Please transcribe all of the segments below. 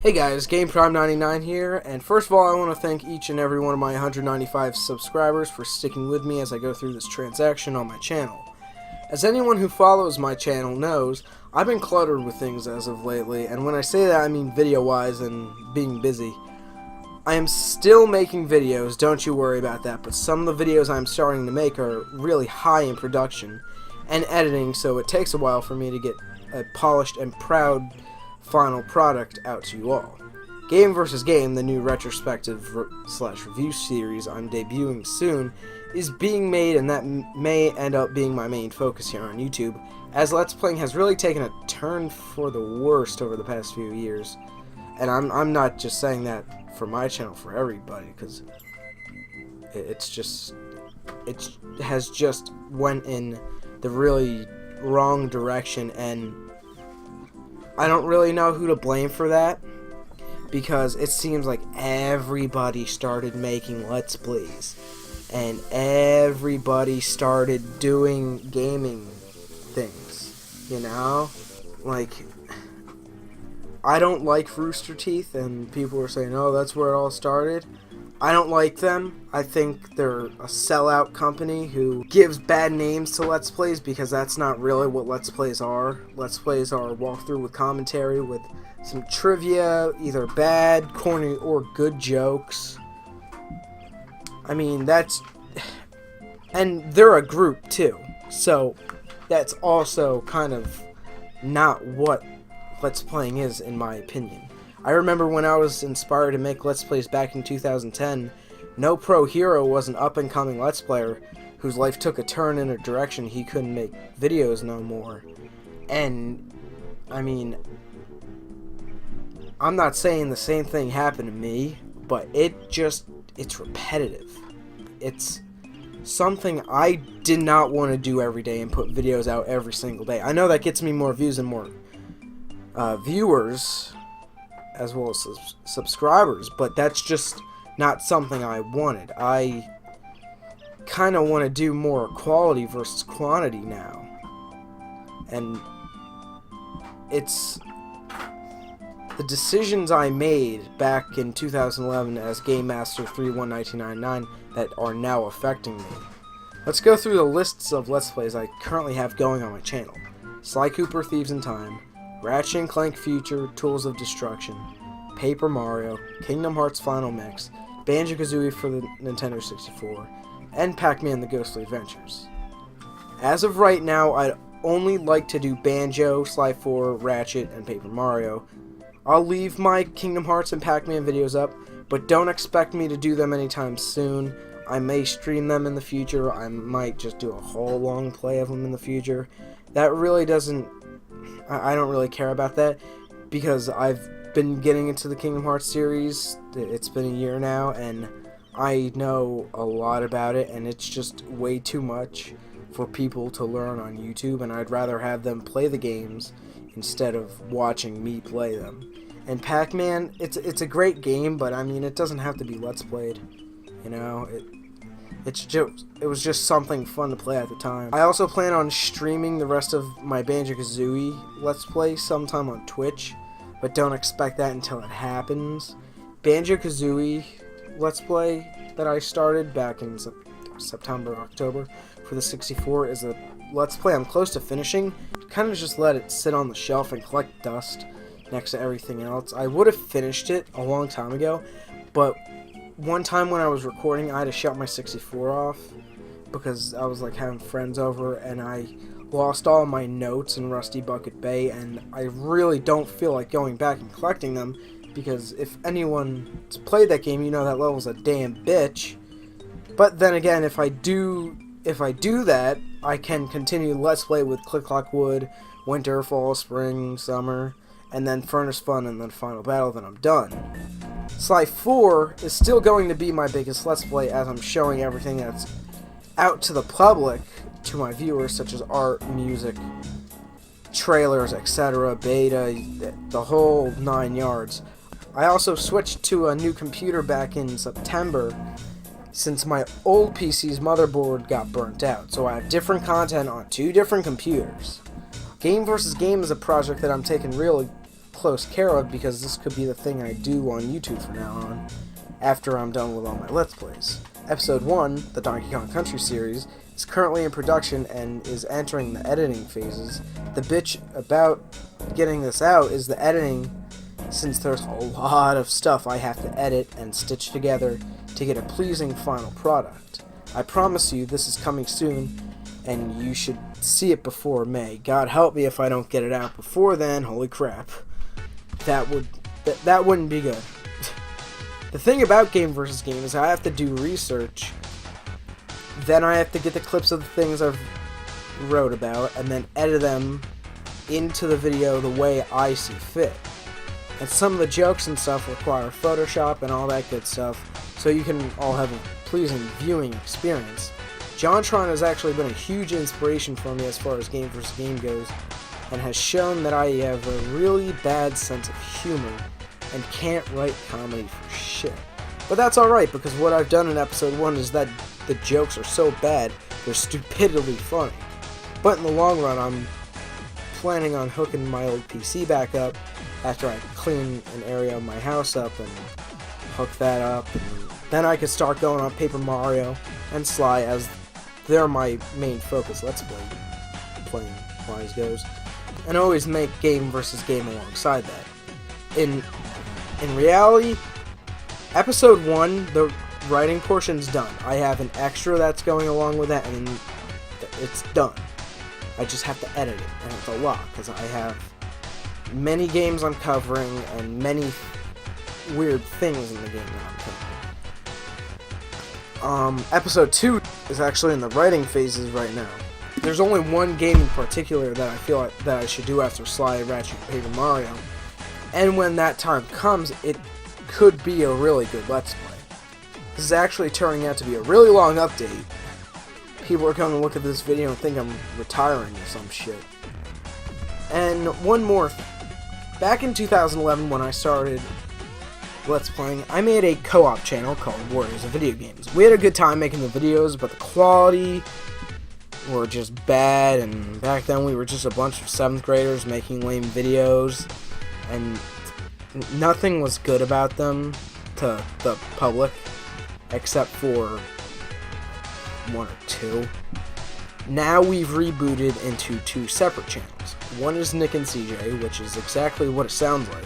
Hey guys, GamePrime99 here, and first of all I want to thank each and every one of my 195 subscribers for sticking with me as I go through this transaction on my channel. As anyone who follows my channel knows, I've been cluttered with things as of lately, and when I say that I mean video-wise and being busy. I am still making videos, don't you worry about that, but some of the videos I'm starting to make are really high in production and editing, so it takes a while for me to get a polished and proud final product out to you all. Game vs. Game, the new retrospective slash review series I'm debuting soon, is being made, and that may end up being my main focus here on YouTube, as Let's Playing has really taken a turn for the worst over the past few years. And I'm not just saying that for my channel, for everybody, because it has just went in the really wrong direction, and I don't really know who to blame for that, because it seems like everybody started making Let's Plays, and everybody started doing gaming things, you know? Like, I don't like Rooster Teeth, and people are saying, oh, that's where it all started. I don't like them. I think they're a sellout company who gives bad names to Let's Plays, because that's not really what Let's Plays are. Let's Plays are a walkthrough with commentary with some trivia, either bad, corny, or good jokes. I mean, that's... And they're a group, too. So, that's also kind of not what Let's Playing is, in my opinion. I remember when I was inspired to make Let's Plays back in 2010, No Pro Hero was an up-and-coming Let's Player whose life took a turn in a direction he couldn't make videos no more. And, I mean, I'm not saying the same thing happened to me, but it's repetitive. It's something I did not want to do every day and put videos out every single day. I know that gets me more views and more viewers, as well as subscribers, but that's just not something I wanted. I kind of want to do more quality versus quantity now, and it's the decisions I made back in 2011 as Game Master 311999 that are now affecting me. Let's go through the lists of Let's Plays I currently have going on my channel. Sly Cooper Thieves in Time, Ratchet & Clank Future Tools of Destruction, Paper Mario, Kingdom Hearts Final Mix, Banjo-Kazooie for the Nintendo 64, and Pac-Man The Ghostly Adventures. As of right now, I'd only like to do Banjo, Sly 4, Ratchet, and Paper Mario. I'll leave my Kingdom Hearts and Pac-Man videos up, but don't expect me to do them anytime soon. I may stream them in the future. I might just do a whole long play of them in the future. That really doesn't... I don't really care about that, because I've been getting into the Kingdom Hearts series. It's been a year now, and I know a lot about it, and it's just way too much for people to learn on YouTube, and I'd rather have them play the games instead of watching me play them. And Pac-Man, it's a great game, but I mean, it doesn't have to be Let's Played, you know? It was just something fun to play at the time. I also plan on streaming the rest of my Banjo-Kazooie Let's Play sometime on Twitch, but don't expect that until it happens. Banjo-Kazooie Let's Play that I started back in September, October for the 64 is a Let's Play I'm close to finishing. Kind of just let it sit on the shelf and collect dust next to everything else. I would have finished it a long time ago, but one time when I was recording, I had to shut my 64 off because I was like having friends over, and I lost all my notes in Rusty Bucket Bay, and I really don't feel like going back and collecting them, because if anyone's played that game, you know that level's a damn bitch. But then again, if I do that, I can continue Let's Play with Click Clock Wood, Winter, Fall, Spring, Summer, and then Furnace Fun, and then Final Battle, then I'm done. Sly 4 is still going to be my biggest Let's Play, as I'm showing everything that's out to the public, to my viewers, such as art, music, trailers, etc., beta, the whole 9 yards. I also switched to a new computer back in September, since my old PC's motherboard got burnt out, so I have different content on 2 different computers. Game vs. Game is a project that I'm taking really close care of, because this could be the thing I do on YouTube from now on, after I'm done with all my Let's Plays. Episode 1, the Donkey Kong Country series, is currently in production and is entering the editing phases. The bitch about getting this out is the editing, since there's a lot of stuff I have to edit and stitch together to get a pleasing final product. I promise you this is coming soon, and you should see it before May. God help me if I don't get it out before then. Holy crap. That wouldn't be good. The thing about Game vs. Game is I have to do research, then I have to get the clips of the things I've wrote about, and then edit them into the video the way I see fit. And some of the jokes and stuff require Photoshop and all that good stuff, so you can all have a pleasing viewing experience. JonTron has actually been a huge inspiration for me as far as Game vs. Game goes, and has shown that I have a really bad sense of humor and can't write comedy for shit. But that's alright, because what I've done in episode 1 is that the jokes are so bad, they're stupidly funny. But in the long run, I'm planning on hooking my old PC back up after I clean an area of my house up and hook that up. And then I could start going on Paper Mario and Sly, as they're my main focus Let's playing wise goes, and always make Game vs. Game alongside that. In reality, episode 1, the writing portion's done. I have an extra that's going along with that, and it's done. I just have to edit it, and it's a lot, because I have many games I'm covering, and many weird things in the game that I'm covering. Episode 2 is actually in the writing phases right now. There's only one game in particular that I feel like that I should do after Sly, Ratchet, and Paper Mario. And when that time comes, it could be a really good Let's Play. This is actually turning out to be a really long update. People are going to look at this video and think I'm retiring or some shit. And one more thing. Back in 2011, when I started Let's Playing, I made a co-op channel called Warriors of Video Games. We had a good time making the videos, but the quality were just bad, and back then we were just a bunch of 7th graders making lame videos, and nothing was good about them to the public, except for 1 or 2. Now we've rebooted into 2 separate channels. One is Nick and CJ, which is exactly what it sounds like.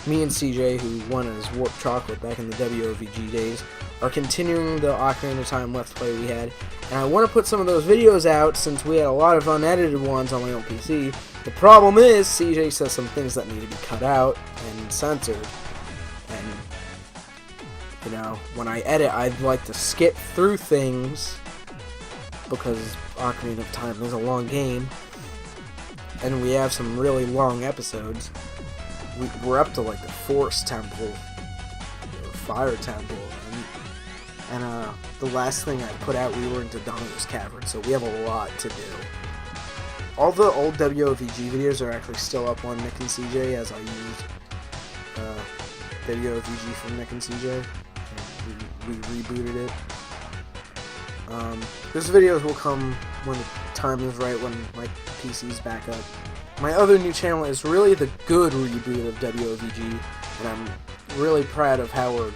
Me and CJ, who won as Warped Chocolate back in the WOVG days, are continuing the Ocarina of Time Let's Play we had, and I want to put some of those videos out since we had a lot of unedited ones on my old PC. The problem is, CJ says some things that need to be cut out and censored, and, you know, when I edit, I'd like to skip through things, because Ocarina of Time is a long game, and we have some really long episodes. We're up to like the Forest Temple, or Fire Temple, and the last thing I put out, we were into Dongo's Cavern, so we have a lot to do. All the old WOVG videos are actually still up on Nick and CJ, as I used WOVG from Nick and CJ. We rebooted it. Those videos will come when the time is right, when my PC's back up. My other new channel is really the good reboot of WOVG, and I'm really proud of how we're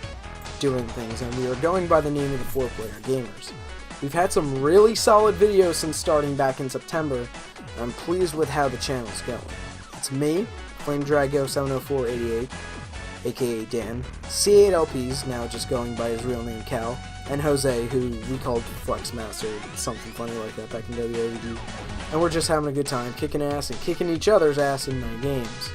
doing things, and we are going by the name of the 4-Player Gamers. We've had some really solid videos since starting back in September, and I'm pleased with how the channel's going. It's me, FlameDrago70488, aka Dan, C8LPs, now just going by his real name Cal, and Jose, who we called Flexmaster, something funny like that back in WOVG. And we're just having a good time, kicking ass and kicking each other's ass in my games.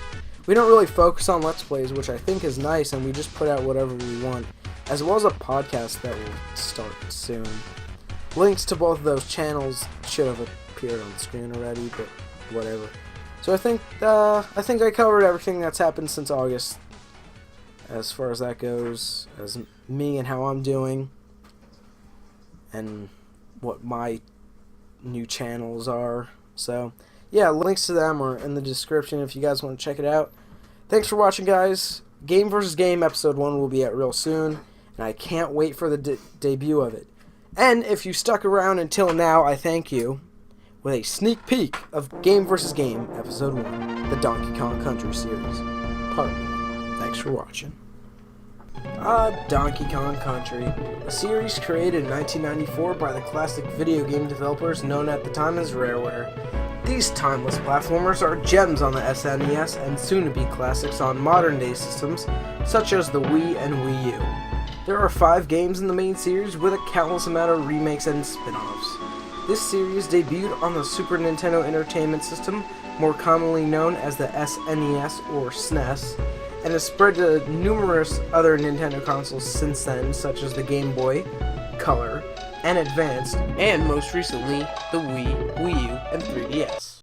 We don't really focus on Let's Plays, which I think is nice, and we just put out whatever we want, as well as a podcast that will start soon. Links to both of those channels should have appeared on the screen already, but whatever. So I think I covered everything that's happened since August, as far as that goes, as me and how I'm doing, and what my new channels are. So yeah, links to them are in the description if you guys want to check it out. Thanks for watching, guys. Game vs. Game episode 1 will be out real soon, and I can't wait for the debut of it. And if you stuck around until now, I thank you, with a sneak peek of Game vs. Game episode 1, the Donkey Kong Country series. Pardon. Thanks for watching. Donkey Kong Country, a series created in 1994 by the classic video game developers known at the time as Rareware. These timeless platformers are gems on the SNES and soon-to-be classics on modern-day systems such as the Wii and Wii U. There are 5 games in the main series with a countless amount of remakes and spin-offs. This series debuted on the Super Nintendo Entertainment System, more commonly known as the SNES or SNES, and has spread to numerous other Nintendo consoles since then, such as the Game Boy, Color, and Advanced, and most recently, the Wii, Wii U, and 3DS.